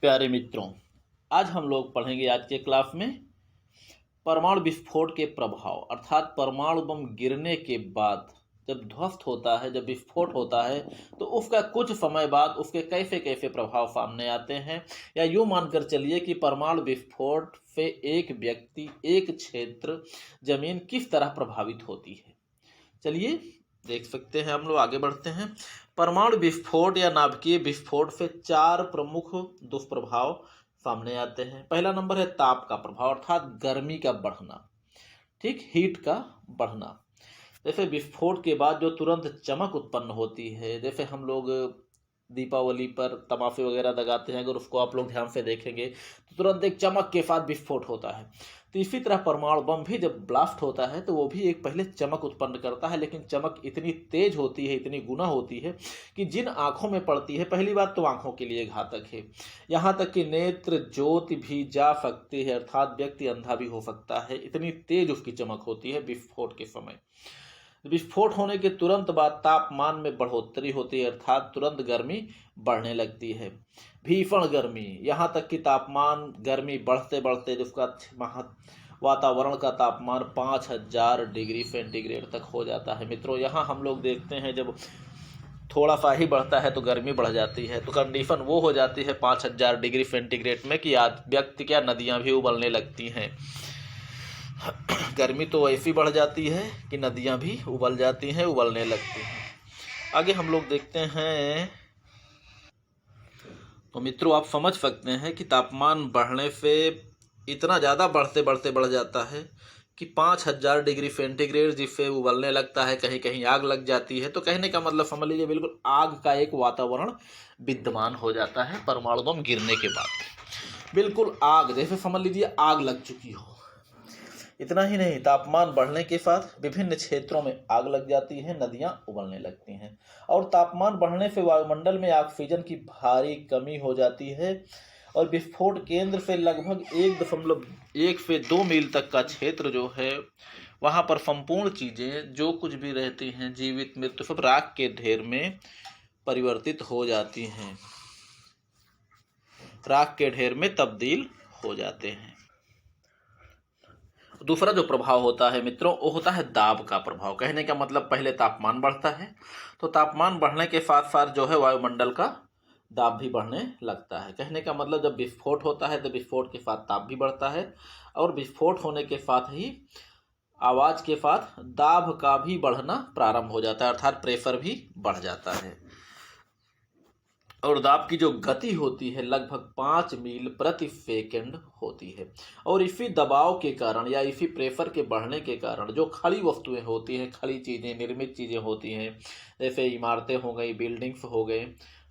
प्यारे मित्रों, आज हम लोग पढ़ेंगे आज के क्लास में परमाणु विस्फोट के प्रभाव अर्थात परमाणु बम गिरने के बाद जब ध्वस्त होता है, जब विस्फोट होता है तो उसका कुछ समय बाद उसके कैसे कैसे प्रभाव सामने आते हैं, या यूं मानकर चलिए कि परमाणु विस्फोट से एक व्यक्ति, एक क्षेत्र, जमीन किस तरह प्रभावित होती है। चलिए देख सकते हैं, हम लोग आगे बढ़ते हैं। परमाणु विस्फोट या नाभिकीय विस्फोट से चार प्रमुख दुष्प्रभाव सामने आते हैं। पहला नंबर है ताप का प्रभाव अर्थात गर्मी का बढ़ना, ठीक, हीट का बढ़ना। जैसे विस्फोट के बाद जो तुरंत चमक उत्पन्न होती है, जैसे हम लोग दीपावली पर तमाशे वगैरह दगाते हैं, अगर उसको आप लोग ध्यान से देखेंगे तो तुरंत एक चमक के साथ विस्फोट होता है। तो इसी तरह परमाणु बम भी जब ब्लास्ट होता है तो वो भी एक पहले चमक उत्पन्न करता है, लेकिन चमक इतनी तेज होती है, इतनी गुना होती है कि जिन आंखों में पड़ती है, पहली बात तो आंखों के लिए घातक है, यहाँ तक कि नेत्र ज्योति भी जा सकती है, अर्थात व्यक्ति अंधा भी हो सकता है, इतनी तेज उसकी चमक होती है विस्फोट के समय। विस्फोट होने के तुरंत बाद तापमान में बढ़ोतरी होती है, अर्थात तुरंत गर्मी बढ़ने लगती है, भीषण गर्मी, यहाँ तक कि तापमान गर्मी बढ़ते बढ़ते जिसका वातावरण का तापमान 5000 डिग्री सेंटीग्रेड तक हो जाता है। मित्रों, यहाँ हम लोग देखते हैं जब थोड़ा सा ही बढ़ता है तो गर्मी बढ़ जाती है, तो कंडीशन वो हो जाती है 5000 डिग्री सेंटीग्रेड में कि आज व्यक्ति क्या, नदियाँ भी उबलने लगती हैं। गर्मी तो ऐसी बढ़ जाती है कि नदियां भी उबल जाती हैं, उबलने लगती हैं। आगे हम लोग देखते हैं तो मित्रों आप समझ सकते हैं कि तापमान बढ़ने से इतना ज़्यादा बढ़ते बढ़ते बढ़ जाता है कि 5000 डिग्री सेंटीग्रेड जिससे उबलने लगता है, कहीं कहीं आग लग जाती है। तो कहने का मतलब समझ लीजिए बिल्कुल आग का एक वातावरण विद्यमान हो जाता है परमाणु बम गिरने के बाद। बिल्कुल आग, जैसे समझ लीजिए आग लग चुकी हो। इतना ही नहीं, तापमान बढ़ने के साथ विभिन्न क्षेत्रों में आग लग जाती है, नदियां उबलने लगती हैं, और तापमान बढ़ने से वायुमंडल में ऑक्सीजन की भारी कमी हो जाती है, और विस्फोट केंद्र से लगभग 1.1 से 2 मील तक का क्षेत्र जो है, वहां पर संपूर्ण चीजें जो कुछ भी रहती हैं, जीवित मृत्यु, सब राख के ढेर में परिवर्तित हो जाती हैं, राख के ढेर में तब्दील हो जाते हैं। दूसरा जो प्रभाव होता है मित्रों, वो होता है दाब का प्रभाव। कहने का मतलब पहले तापमान बढ़ता है, तो तापमान बढ़ने के साथ साथ जो है वायुमंडल का दाब भी बढ़ने लगता है। कहने का मतलब जब विस्फोट होता है तो विस्फोट के साथ ताप भी बढ़ता है, और विस्फोट होने के साथ ही आवाज के साथ दाब का भी बढ़ना प्रारंभ हो जाता है, अर्थात प्रेशर भी बढ़ जाता है, और दाब की जो गति होती है लगभग 5 मील प्रति सेकंड होती है। और इसी दबाव के कारण या इसी प्रेशर के बढ़ने के कारण जो खड़ी वस्तुएं होती हैं, खड़ी चीज़ें, निर्मित चीज़ें होती हैं, जैसे इमारतें हो गई, बिल्डिंग्स हो गए,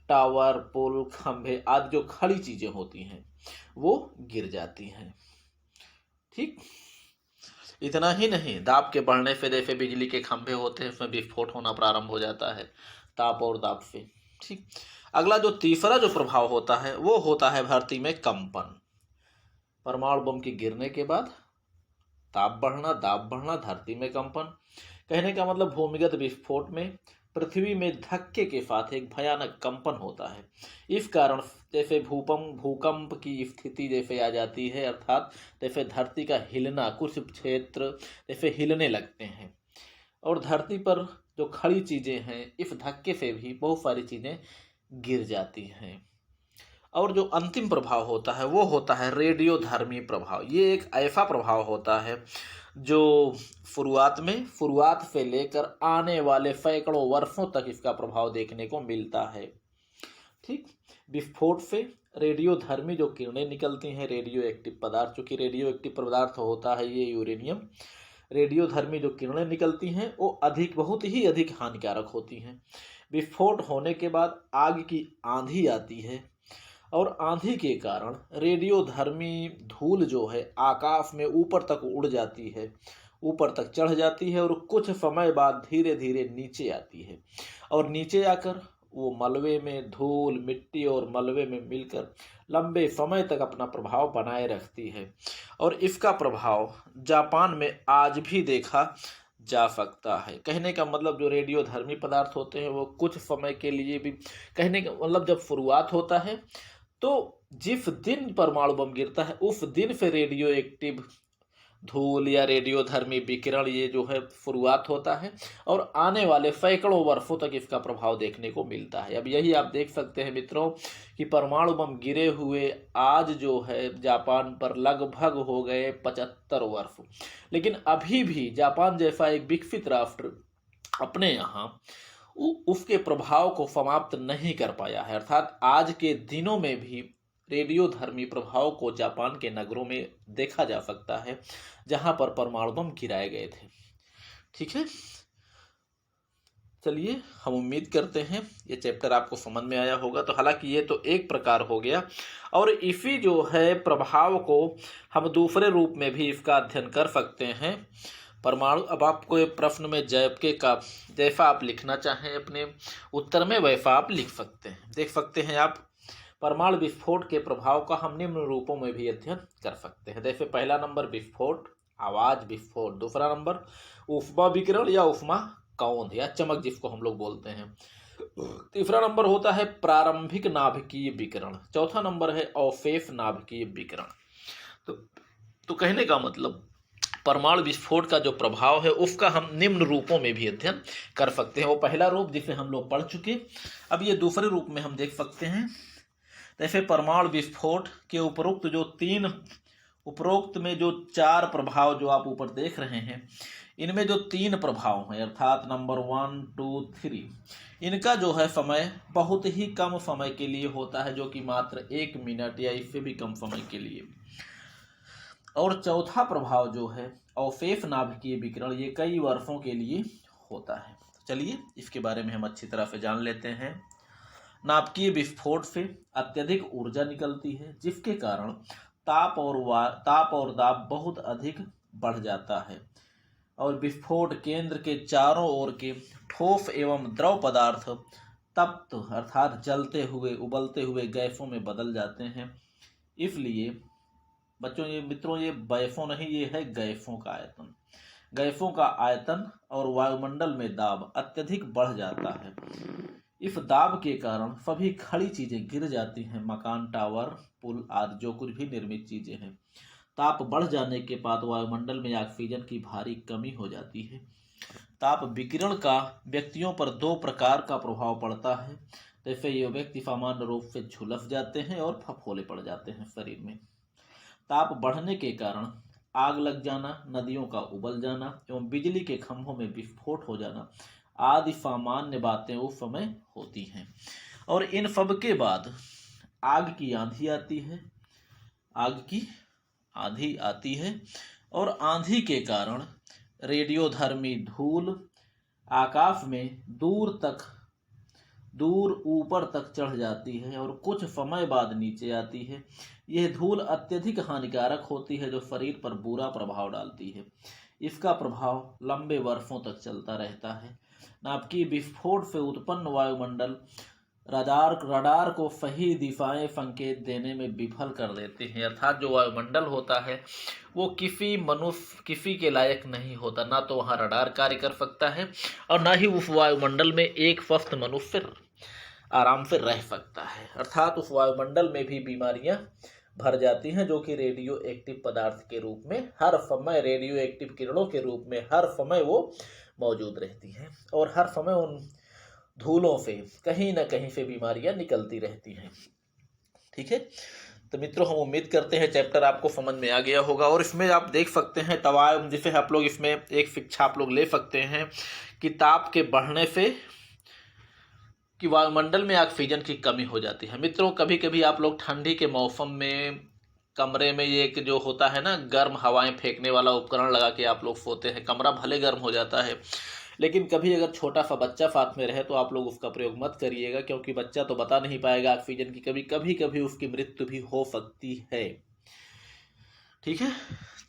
टावर, पुल, खंभे आदि जो खड़ी चीज़ें होती हैं वो गिर जाती हैं। ठीक, इतना ही नहीं, दाब के बढ़ने से जैसे बिजली के खंभे होते हैं, उसमें विस्फोट होना प्रारंभ हो जाता है ताप और दाब से। ठीक, अगला जो तीसरा जो प्रभाव होता है वो होता है धरती में कंपन। परमाणु बम के गिरने के बाद ताप बढ़ना, दाब बढ़ना, धरती में कंपन। कहने का मतलब भूमिगत विस्फोट में पृथ्वी में धक्के के साथ एक भयानक कंपन होता है। इस कारण जैसे भूकंप की स्थिति जैसे आ जाती है, अर्थात जैसे धरती का हिलना, कुछ क्षेत्र जैसे हिलने लगते हैं, और धरती पर जो खड़ी चीजें हैं इस धक्के से भी बहुत सारी चीजें गिर जाती हैं। और जो अंतिम प्रभाव होता है वो होता है रेडियोधर्मी प्रभाव। ये एक ऐसा प्रभाव होता है जो शुरुआत से लेकर आने वाले सैकड़ों वर्षों तक इसका प्रभाव देखने को मिलता है। ठीक, विस्फोट से रेडियोधर्मी जो किरणें निकलती हैं, रेडियो एक्टिव पदार्थ, चूंकि रेडियो एक्टिव पदार्थ होता है ये यूरेनियम, रेडियोधर्मी जो किरणें निकलती हैं वो बहुत ही अधिक हानिकारक होती हैं। विस्फोट होने के बाद आग की आंधी आती है, और आंधी के कारण रेडियोधर्मी धूल जो है आकाश में ऊपर तक उड़ जाती है, ऊपर तक चढ़ जाती है, और कुछ समय बाद धीरे धीरे नीचे आती है, और नीचे आकर वो मलबे में, धूल, मिट्टी और मलबे में मिलकर लंबे समय तक अपना प्रभाव बनाए रखती है। और इसका प्रभाव जापान में आज भी देखा जा सकता है। कहने का मतलब जो रेडियोधर्मी पदार्थ होते हैं वो कुछ समय के लिए भी, कहने का मतलब जब शुरुआत होता है तो जिस दिन परमाणु बम गिरता है उस दिन से रेडियो एक्टिव धूल या रेडियोधर्मी विकिरण ये जो है शुरुआत होता है और आने वाले सैकड़ों वर्षों तक इसका प्रभाव देखने को मिलता है। अब यही आप देख सकते हैं मित्रों कि परमाणु बम गिरे हुए आज जो है जापान पर लगभग हो गए 75 वर्ष, लेकिन अभी भी जापान जैसा एक विकसित राष्ट्र अपने यहाँ उसके प्रभाव को समाप्त नहीं कर पाया है। अर्थात आज के दिनों में भी रेडियोधर्मी प्रभाव को जापान के नगरों में देखा जा सकता है जहां पर परमाणु बम गिराए गए थे। ठीक है, चलिए हम उम्मीद करते हैं ये चैप्टर आपको समझ में आया होगा। तो हालांकि ये तो एक प्रकार हो गया और इसी जो है प्रभाव को हम दूसरे रूप में भी इसका अध्ययन कर सकते हैं। परमाणु, अब आपको एक प्रश्न में जैके का जैसा आप लिखना चाहें अपने उत्तर में वैसा आप लिख सकते हैं। देख सकते हैं आप परमाणु विस्फोट के प्रभाव का हम निम्न रूपों में भी अध्ययन कर सकते हैं। जैसे पहला नंबर विस्फोट, आवाज विस्फोट। दूसरा नंबर ऊष्मा विकिरण या ऊष्मा कौंध या चमक जिसको हम लोग बोलते हैं। तीसरा नंबर होता है प्रारंभिक नाभिकीय विकिरण। चौथा नंबर है अवशेष नाभिकीय विकिरण। तो कहने का मतलब परमाणु विस्फोट का जो प्रभाव है उसका हम निम्न रूपों में भी अध्ययन कर सकते हैं। वो पहला रूप जिसे हम लोग पढ़ चुके, अब ये दूसरे रूप में हम देख सकते हैं। जैसे परमाणु विस्फोट के उपरोक्त में जो 4 प्रभाव जो आप ऊपर देख रहे हैं, इनमें जो 3 प्रभाव हैं अर्थात नंबर 1, 2, 3, इनका जो है समय बहुत ही कम समय के लिए होता है, जो कि मात्र 1 मिनट या इससे भी कम समय के लिए। और चौथा प्रभाव जो है अवशेष नाभिकीय विकिरण, ये कई वर्षों के लिए होता है। चलिए इसके बारे में हम अच्छी तरह से जान लेते हैं। नाभिकीय विस्फोट से अत्यधिक ऊर्जा निकलती है जिसके कारण ताप और दाब बहुत अधिक बढ़ जाता है और विस्फोट केंद्र के चारों ओर के ठोस एवं द्रव पदार्थ तप्त अर्थात जलते हुए उबलते हुए गैसों में बदल जाते हैं। इसलिए बच्चों मित्रों ये गैसों नहीं, ये है गैसों का आयतन। गैसों का आयतन और वायुमंडल में दाब अत्यधिक बढ़ जाता है। इस दाब के कारण सभी खड़ी चीजें गिर जाती हैं, मकान, टावर, पुल आदि जो कुछ भी निर्मित चीजें हैं। ताप बढ़ जाने के बाद वायुमंडल में ऑक्सीजन की भारी कमी हो जाती है। ताप विकिरण का व्यक्तियों पर 2 प्रकार का प्रभाव पड़ता है। जैसे ये व्यक्ति सामान्य रूप से झुलस जाते हैं और फफोले पड़ जाते हैं शरीर में। ताप बढ़ने के कारण आग लग जाना, नदियों का उबल जाना एवं बिजली के खंभों में विस्फोट हो जाना आदि सामान्य बातें उस समय होती हैं। और इन सब के बाद आग की आंधी आती है। आग की आंधी आती है और आंधी के कारण रेडियोधर्मी धूल आकाश में दूर ऊपर तक चढ़ जाती है और कुछ समय बाद नीचे आती है। यह धूल अत्यधिक हानिकारक होती है जो शरीर पर बुरा प्रभाव डालती है। इसका प्रभाव लंबे वर्षों तक चलता रहता है। नाभिकीय विस्फोट से उत्पन्न वायुमंडल रडार को सही दिशाएं संकेत देने में विफल कर देते हैं। अर्थात जो वायुमंडल होता है वो किसी के लायक नहीं होता, ना तो वहाँ रडार कार्य कर सकता है और ना ही उस वायुमंडल में एक स्वस्थ मनुष्य आराम से रह सकता है। अर्थात उस वायुमंडल में भी बीमारियां भर जाती हैं जो कि रेडियो एक्टिव पदार्थ के रूप में हर समय, रेडियो एक्टिव किरणों के रूप में हर समय वो मौजूद रहती हैं और हर समय उन धूलों से कहीं ना कहीं से बीमारियां निकलती रहती हैं। ठीक है, तो मित्रों हम उम्मीद करते हैं चैप्टर आपको समझ में आ गया होगा। और इसमें आप देख सकते हैं तवायम, जिसे आप लोग इसमें एक शिक्षा आप लोग ले सकते हैं कि ताप के बढ़ने से कि वायुमंडल में ऑक्सीजन की कमी हो जाती है। मित्रों कभी कभी आप लोग ठंडी के मौसम में कमरे में ये जो होता है ना, गर्म हवाएं फेंकने वाला उपकरण लगा के आप लोग सोते हैं। कमरा भले गर्म हो जाता है, लेकिन कभी अगर छोटा सा बच्चा साथ में रहे तो आप लोग उसका प्रयोग मत करिएगा, क्योंकि बच्चा तो बता नहीं पाएगा ऑक्सीजन की कमी, कभी उसकी मृत्यु भी हो सकती है। ठीक है,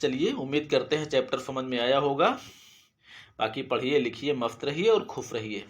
चलिए उम्मीद करते हैं चैप्टर समझ में आया होगा। बाकी पढ़िए लिखिए, मस्त रहिए और खुश रहिए।